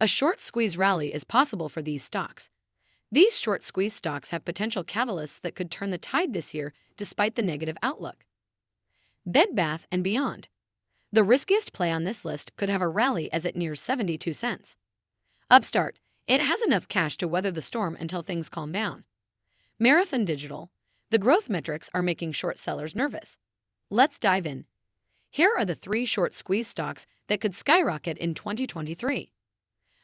A short squeeze rally is possible for these stocks. These short squeeze stocks have potential catalysts that could turn the tide this year despite the negative outlook. Bed Bath & Beyond. The riskiest play on this list could have a rally as it nears 72 cents. Upstart. It has enough cash to weather the storm until things calm down. Marathon Digital. The growth metrics are making short sellers nervous. Let's dive in. Here are the 3 short squeeze stocks that could skyrocket in 2023.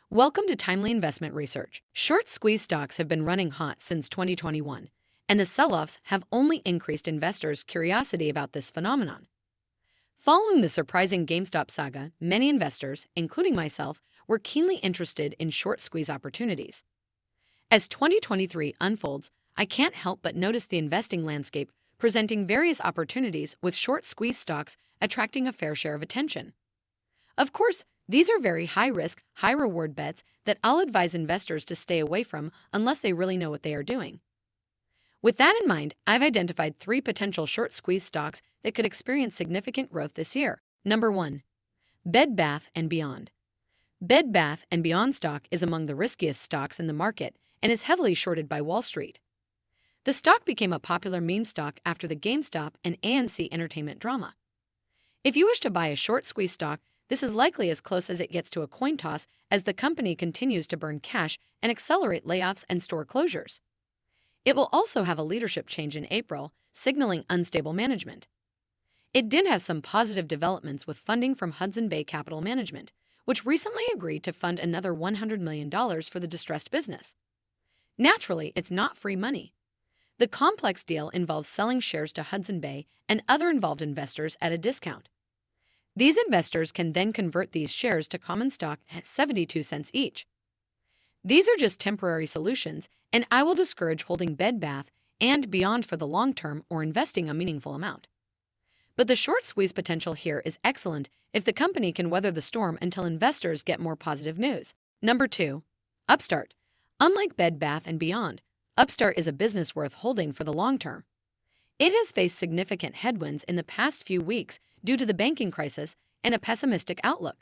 Welcome to Timely Investment Research. Short squeeze stocks have been running hot since 2021, and the sell-offs have only increased investors' curiosity about this phenomenon. Following the surprising GameStop saga, many investors, including myself, were keenly interested in short squeeze opportunities. As 2023 unfolds, I can't help but notice the investing landscape presenting various opportunities with short squeeze stocks attracting a fair share of attention. Of course, these are very high-risk, high-reward bets that I'll advise investors to stay away from unless they really know what they are doing. With that in mind, I've identified 3 potential short squeeze stocks that could experience significant growth this year. Number 1. Bed Bath & Beyond. Bed Bath & Beyond stock is among the riskiest stocks in the market and is heavily shorted by Wall Street. The stock became a popular meme stock after the GameStop and AMC Entertainment drama. If you wish to buy a short squeeze stock, this is likely as close as it gets to a coin toss as the company continues to burn cash and accelerate layoffs and store closures. It will also have a leadership change in April, signaling unstable management. It did have some positive developments with funding from Hudson Bay Capital Management, which recently agreed to fund another $100 million for the distressed business. Naturally, it's not free money. The complex deal involves selling shares to Hudson Bay and other involved investors at a discount. These investors can then convert these shares to common stock at 72 cents each. These are just temporary solutions, and I will discourage holding Bed Bath & Beyond for the long term or investing a meaningful amount. But the short squeeze potential here is excellent if the company can weather the storm until investors get more positive news. Number 2. Upstart. Unlike Bed Bath & Beyond, Upstart is a business worth holding for the long term. It has faced significant headwinds in the past few weeks due to the banking crisis and a pessimistic outlook.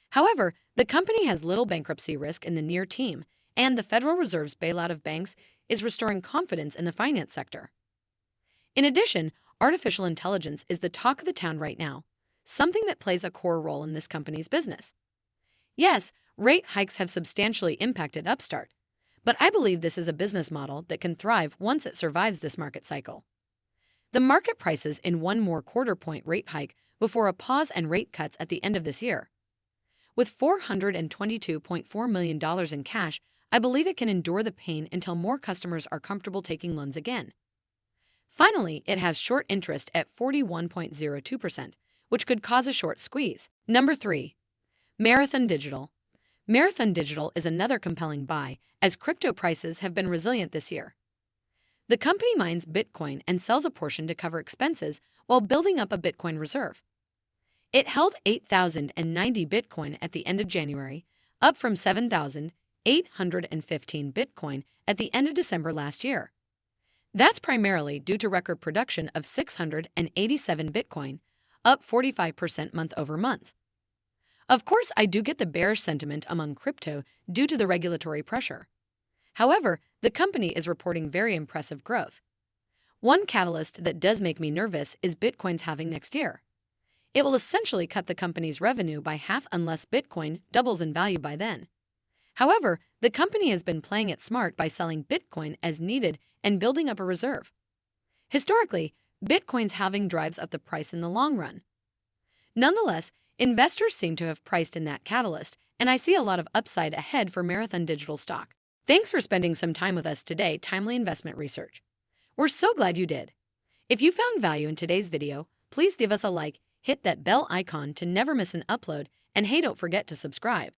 However, the company has little bankruptcy risk in the near term, and the Federal Reserve's bailout of banks is restoring confidence in the finance sector. In addition, artificial intelligence is the talk of the town right now, something that plays a core role in this company's business. Yes, rate hikes have substantially impacted Upstart, but I believe this is a business model that can thrive once it survives this market cycle. The market prices in one more quarter-point rate hike before a pause and rate cuts at the end of this year. With $422.4 million in cash, I believe it can endure the pain until more customers are comfortable taking loans again. Finally, it has short interest at 41.02%, which could cause a short squeeze. Number 3. Marathon Digital. Marathon Digital is another compelling buy, as crypto prices have been resilient this year. The company mines Bitcoin and sells a portion to cover expenses while building up a Bitcoin reserve. It held 8,090 Bitcoin at the end of January, up from 7,815 Bitcoin at the end of December last year. That's primarily due to record production of 687 Bitcoin, up 45% month over month. Of course, I do get the bearish sentiment among crypto due to the regulatory pressure. However, the company is reporting very impressive growth. One catalyst that does make me nervous is Bitcoin's halving next year. It will essentially cut the company's revenue by half unless Bitcoin doubles in value by then. However, the company has been playing it smart by selling Bitcoin as needed and building up a reserve. Historically, Bitcoin's halving drives up the price in the long run. Nonetheless, investors seem to have priced in that catalyst, and I see a lot of upside ahead for Marathon Digital stock. Thanks for spending some time with us today, Timely Investment Research. We're so glad you did. If you found value in today's video, please give us a like, hit that bell icon to never miss an upload, and hey, don't forget to subscribe.